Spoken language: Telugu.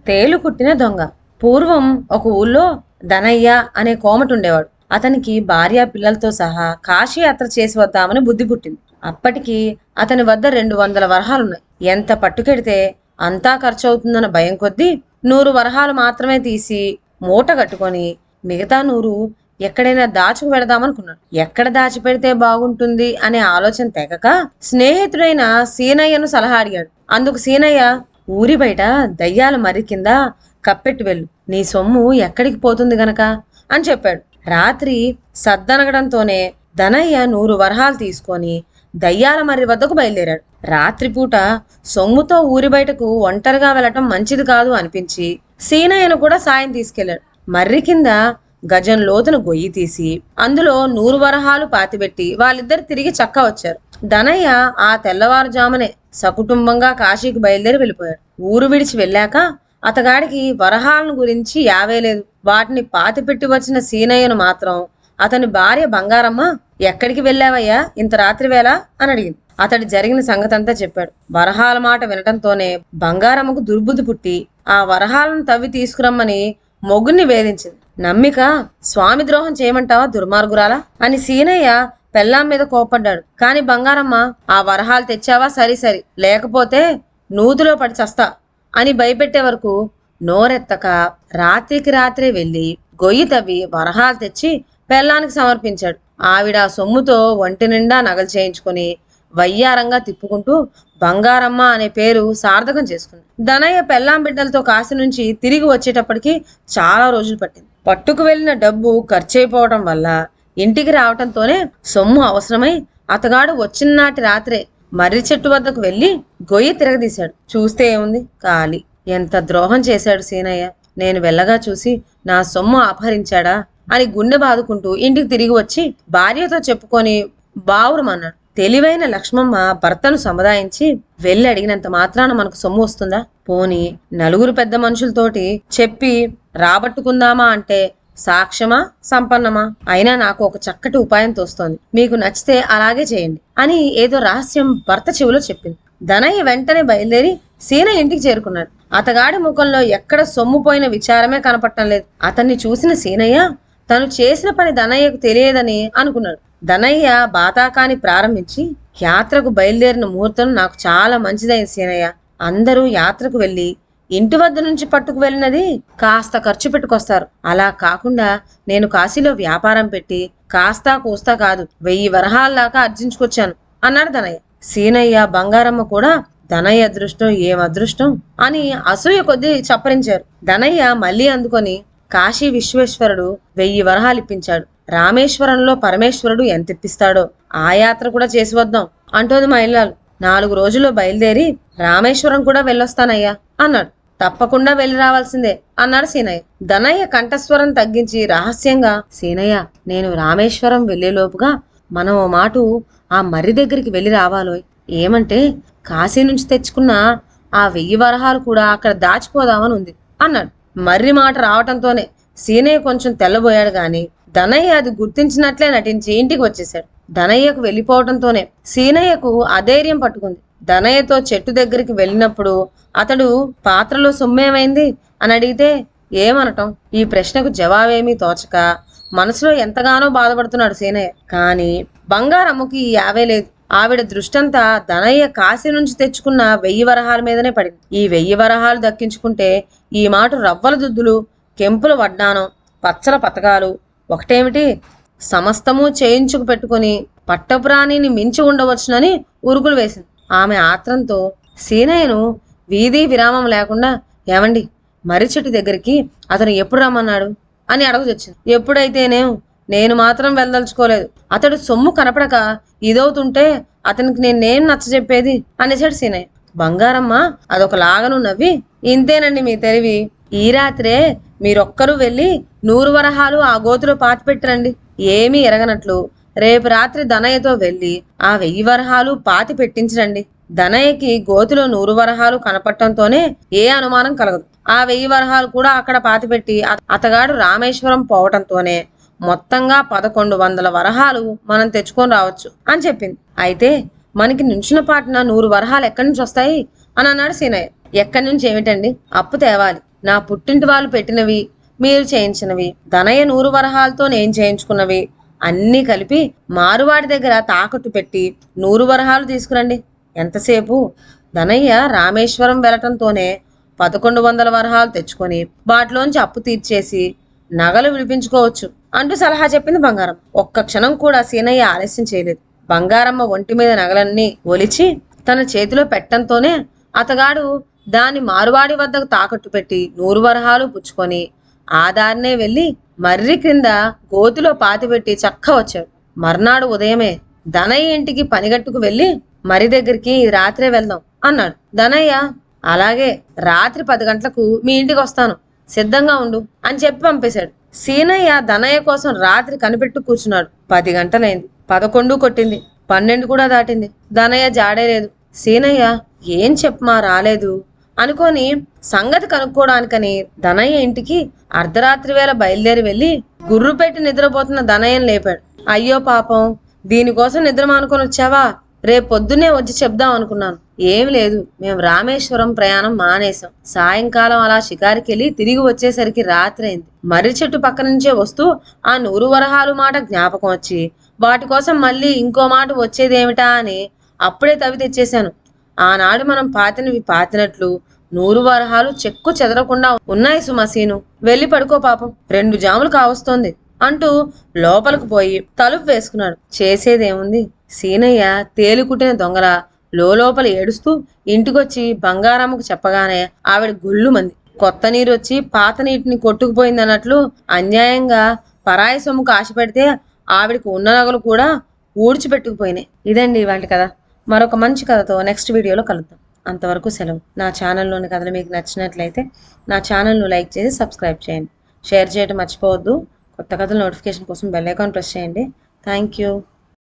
తేలు కుట్టిన దొంగ. పూర్వం ఒక ఊళ్ళో ధనయ్య అనే కోమటుండేవాడు. అతనికి భార్య పిల్లలతో సహా కాశీ యాత్ర చేసి వద్దామని బుద్ధి పుట్టింది. అప్పటికి అతని వద్ద 200 వరహాలున్నాయి. ఎంత పట్టుకెడితే అంతా ఖర్చవుతుందన్న భయం కొద్దీ 100 వరహాలు మాత్రమే తీసి మూట కట్టుకొని మిగతా 100 ఎక్కడైనా దాచుకు పెడదామనుకున్నాడు. ఎక్కడ దాచిపెడితే బాగుంటుంది అనే ఆలోచన తెగక స్నేహితుడైన సీనయ్యను సలహా అడిగాడు. అందుకు సీనయ్య, ఊరి బయట దయ్యాల మర్రి కింద కప్పెట్టు వెళ్ళు, నీ సొమ్ము ఎక్కడికి పోతుంది గనక అని చెప్పాడు. రాత్రి సద్దనగడంతోనే ధనయ్య 100 వరహాలు తీసుకొని దయ్యాల మర్రి వద్దకు బయలుదేరాడు. రాత్రిపూట సొమ్ముతో ఊరి బయటకు ఒంటరిగా వెళ్ళటం మంచిది కాదు అనిపించి సీనయ్యను కూడా సాయం తీసుకెళ్లాడు. మర్రి కింద గజం లోతున గొయ్యి తీసి అందులో 100 వరహాలు పాతిపెట్టి వాళ్ళిద్దరు తిరిగి చక్కా వచ్చారు. ధనయ్య ఆ తెల్లవారుజామునే సకుటుంబంగా కాశీకి బయలుదేరి వెళ్ళిపోయాడు. ఊరు విడిచి వెళ్ళాక అతగాడికి వరహాలను గురించి యావే లేదు. వాటిని పాతిపెట్టి వచ్చిన సీనయ్యను మాత్రం అతని భార్య బంగారమ్మ, ఎక్కడికి వెళ్ళావయ్యా ఇంత రాత్రి వేళ అని అడిగింది. అతడి జరిగిన సంగతంతా చెప్పాడు. వరహాల మాట వినటంతోనే బంగారమ్మకు దుర్బుద్ధి పుట్టి ఆ వరహాలను తవ్వి తీసుకురమ్మని మొగుణ్ణి వేధించింది. నమ్మిక స్వామి ద్రోహం చేయమంటావా దుర్మార్గురాలా అని సీనయ్య పెళ్ళాం మీద కోపడ్డాడు. కాని బంగారమ్మ, ఆ వరహాలు తెచ్చావా సరి లేకపోతే నూతిలో పడి చస్తా అని భయపెట్టే వరకు నోరెత్తక రాత్రికి రాత్రే వెళ్లి గొయ్యి తవ్వి వరహాలు తెచ్చి పెళ్ళానికి సమర్పించాడు. ఆవిడ సొమ్ముతో ఒంటి నిండా నగలు చేయించుకుని వయ్యారంగా తిప్పుకుంటూ బంగారమ్మ అనే పేరు సార్థకం చేసుకుంది. ధనయ్య పెళ్ళాం బిడ్డలతో కాశీ నుంచి తిరిగి వచ్చేటప్పటికి చాలా రోజులు పట్టింది. పట్టుకు వెళ్లిన డబ్బు ఖర్చయిపోవటం వల్ల ఇంటికి రావటంతోనే సొమ్ము అవసరమై అతగాడు వచ్చినాటి రాత్రే మర్రి చెట్టు వద్దకు వెళ్లి గొయ్యి తిరగదీశాడు. చూస్తే ఏముంది, ఖాళీ. ఎంత ద్రోహం చేశాడు సీనయ్య. నేను వెళ్ళగా చూసి నా సొమ్ము అపహరించాడా అని గుండె బాదుకుంటూ ఇంటికి తిరిగి వచ్చి భార్యతో చెప్పుకొని బావురమన్నాడు. తెలివైన లక్ష్మమ్మ భర్తను సముదాయించి, వెళ్ళి అడిగినంత మాత్రాన మనకు సొమ్ము వస్తుందా? పోని నలుగురు పెద్ద మనుషులతోటి చెప్పి రాబట్టుకుందామా అంటే సాక్ష్యమా సంపన్నమా? అయినా నాకు ఒక చక్కటి ఉపాయం తోస్తోంది, మీకు నచ్చితే అలాగే చేయండి అని ఏదో రహస్యం భర్త చెవిలో చెప్పింది. ధనయ్య వెంటనే బయలుదేరి సీనయ్య ఇంటికి చేరుకున్నాడు. అతగాడి ముఖంలో ఎక్కడ సొమ్ము పోయిన విచారమే కనపడటం లేదు. అతన్ని చూసిన సీనయ్య తను చేసిన పని ధనయ్యకు తెలియదని అనుకున్నాడు. ధనయ్య బాతాకాని ప్రారంభించి, యాత్రకు బయలుదేరిన ముహూర్తం నాకు చాలా మంచిదైంది సీనయ్య. అందరూ యాత్రకు వెళ్లి ఇంటి వద్ద నుంచి పట్టుకు వెళ్ళినది కాస్త ఖర్చు పెట్టుకొస్తారు. అలా కాకుండా నేను కాశీలో వ్యాపారం పెట్టి కాస్తా కూస్తా కాదు 1000 వరహాల దాకా అర్జించుకొచ్చాను అన్నాడు ధనయ్య. సీనయ్య బంగారమ్మ కూడా ధనయ్య అదృష్టం ఏం అదృష్టం అని అసూయ కొద్దీ చప్పరించారు. ధనయ్య మళ్ళీ అందుకొని కాశీ విశ్వేశ్వరుడు 1000 వరహాలు ఇప్పించాడు. రామేశ్వరంలో పరమేశ్వరుడు ఎంత ఇప్పిస్తాడో ఆ యాత్ర కూడా చేసి వద్దాం అంటోంది మా ఇల్లాలు. 4 రోజుల్లో బయలుదేరి రామేశ్వరం కూడా వెళ్ళొస్తానయ్యా అన్నాడు. తప్పకుండా వెళ్ళి రావాల్సిందే అన్నాడు సీనయ్య. ధనయ్య కంఠస్వరం తగ్గించి రహస్యంగా, సీనయ్య, నేను రామేశ్వరం వెళ్లేలోపుగా మనం ఓ మాటు ఆ మర్రి దగ్గరికి వెళ్ళి రావాలోయ్. ఏమంటే కాశీ నుంచి తెచ్చుకున్న ఆ 1000 వరహాలు కూడా అక్కడ దాచిపోదామని ఉంది అన్నాడు. మర్రి మాట రావటంతోనే సీనయ్య కొంచెం తెల్లబోయాడు గాని ధనయ్య అది గుర్తించినట్లే నటించి ఇంటికి వచ్చేశాడు. ధనయ్యకు వెళ్ళిపోవటంతోనే సీనయ్యకు అధైర్యం పట్టుకుంది. ధనయ్యతో చెట్టు దగ్గరికి వెళ్ళినప్పుడు అతడు పాత్రలో సొమ్మేమైంది అని అడిగితే ఏమనటం? ఈ ప్రశ్నకు జవాబేమీ తోచక మనసులో ఎంతగానో బాధపడుతున్నాడు సీనయ్య. కాని బంగారమ్మకి ఈ యావే లేదు. ఆవిడ దృష్టంతా ధనయ్య కాశీ నుంచి తెచ్చుకున్న 1000 వరహాల మీదనే పడింది. ఈ 1000 వరహాలు దక్కించుకుంటే ఈ మాట రవ్వల దుద్దులు, కెంపుల వడ్డానం, పచ్చల పతకాలు ఒకటేమిటి సమస్తము చేయించుకు పెట్టుకుని పట్టపురాణిని మించి ఉండవచ్చునని ఉరుకులు వేసింది. ఆమె ఆత్రంతో సీనయ్యను వీధి విరామం లేకుండా, ఏమండి, మర్రి చెట్టు దగ్గరికి అతను ఎప్పుడు రమ్మన్నాడు అని అడగదొచ్చింది. ఎప్పుడైతేనేం, నేను మాత్రం వెళ్ళదలుచుకోలేదు. అతడు సొమ్ము కనపడక ఇదవుతుంటే అతనికి నేనేం నచ్చజెప్పేది అనేసాడు సీనయ్య. బంగారమ్మ అదొక లాగను నవ్వి, ఇంతేనండి మీ తెలివి. ఈ రాత్రే మీరొక్కరూ వెళ్ళి 100 వరహాలు ఆ గోతులో పాతిపెట్టరండి. ఏమీ ఎరగనట్లు రేపు రాత్రి ధనయ్యతో వెళ్ళి ఆ 1000 వరహాలు పాతి పెట్టించరండి. ధనయ్యకి గోతిలో 100 వరహాలు కనపడటంతోనే ఏ అనుమానం కలగదు. ఆ 1000 వరహాలు కూడా అక్కడ పాతిపెట్టి అతగాడు రామేశ్వరం పోవటంతోనే మొత్తంగా 1100 వరహాలు మనం తెచ్చుకొని రావచ్చు అని చెప్పింది. అయితే మనకి నుంచిన పాటున 100 వరహాలు ఎక్కడి నుంచి వస్తాయి అని అన్నాడు సీనయ్య. ఎక్కడి నుంచి ఏమిటండి, అప్పు తేవాలి. నా పుట్టింటి వాళ్ళు పెట్టినవి, మీరు చేయించినవి, ధనయ్య 100 వరహాలతో నేను చేయించుకున్నవి అన్నీ కలిపి మారువాడి దగ్గర తాకట్టు పెట్టి 100 వరహాలు తీసుకురండి. ఎంతసేపు? ధనయ్య రామేశ్వరం వెళ్ళటంతోనే 1100 వరహాలు తెచ్చుకొని వాటిలోంచి అప్పు తీర్చేసి నగలు విడిపించుకోవచ్చు అంటూ సలహా చెప్పింది బంగారం. ఒక్క క్షణం కూడా సీనయ్య ఆలస్యం చేయలేదు. బంగారమ్మ ఒంటి మీద నగలన్నీ ఒలిచి తన చేతిలో పెట్టంతోనే అతగాడు దాన్ని మారువాడి వద్దకు తాకట్టు పెట్టి 100 వరహాలు పుచ్చుకొని ఆ దారినే వెళ్ళి మర్రి క్రింద గోతిలో పాతిపెట్టి చక్క వచ్చాడు. మర్నాడు ఉదయమే ధనయ్య ఇంటికి పనిగట్టుకు వెళ్ళి మరి దగ్గరికి రాత్రే వెళ్దాం అన్నాడు. ధనయ్య అలాగే రాత్రి 10 గంటలకు మీ ఇంటికి వస్తాను, సిద్ధంగా ఉండు అని చెప్పి పంపేశాడు. సీనయ్య ధనయ్య కోసం రాత్రి కనిపెట్టు కూర్చున్నాడు. 10 గంటలైంది, 11 కొట్టింది, 12 కూడా దాటింది. ధనయ్య జాడే లేదు. సీనయ్య ఏం చెప్పమా రాలేదు అనుకొని సంగతి కనుక్కోవడానికని ధనయ్య ఇంటికి అర్ధరాత్రి వేళ బయలుదేరి వెళ్ళి గుర్రు పెట్టి నిద్రపోతున్న ధనయ్యను లేపాడు. అయ్యో పాపం, దీనికోసం నిద్ర మానుకొని వచ్చావా? రేపు పొద్దున్నే వచ్చి చెప్దాం అనుకున్నాను. ఏం లేదు, మేము రామేశ్వరం ప్రయాణం మానేశాం. సాయంకాలం అలా షికారికి వెళ్ళి తిరిగి వచ్చేసరికి రాత్రి అయింది. మర్రి చెట్టు పక్క నుంచే వస్తూ ఆ 100 వరహాలు మాట జ్ఞాపకం వచ్చి వాటి కోసం మళ్ళీ ఇంకో మాట వచ్చేదేమిటా అని అప్పుడే తవి తెచ్చేశాను. ఆనాడు మనం పాతినవి పాతినట్లు 100 వరహాలు చెక్కు చెదరకుండా ఉన్నాయి సుమసీను. వెళ్ళి పడుకో పాపం, 2 జాములు కావస్తోంది అంటూ లోపలికి పోయి తలుపు వేసుకున్నాడు. చేసేదేముంది? సీనయ్య తేలికుట్టిన దొంగల లోపల ఏడుస్తూ ఇంటికొచ్చి బంగారమ్మకు చెప్పగానే ఆవిడ గుళ్ళుమంది. కొత్త నీరు వచ్చి పాత నీటిని కొట్టుకుపోయిందన్నట్లు అన్యాయంగా పరాయి సొమ్ముకు ఆశ పెడితే ఆవిడకు ఉన్న నగలు కూడా ఊడ్చిపెట్టుకుపోయినాయి. ఇదండి ఇవాళ కథ. మరొక మంచి కథతో నెక్స్ట్ వీడియోలో కలుద్దాం. అంతవరకు సెలవు. నా ఛానల్లోని కథలు మీకు నచ్చినట్లయితే నా ఛానల్ను లైక్ చేసి సబ్స్క్రైబ్ చేయండి. షేర్ చేయడం మర్చిపోవద్దు. కొత్త కథల నోటిఫికేషన్ కోసం బెల్ ఐకాన్ ప్రెస్ చేయండి. Thank you.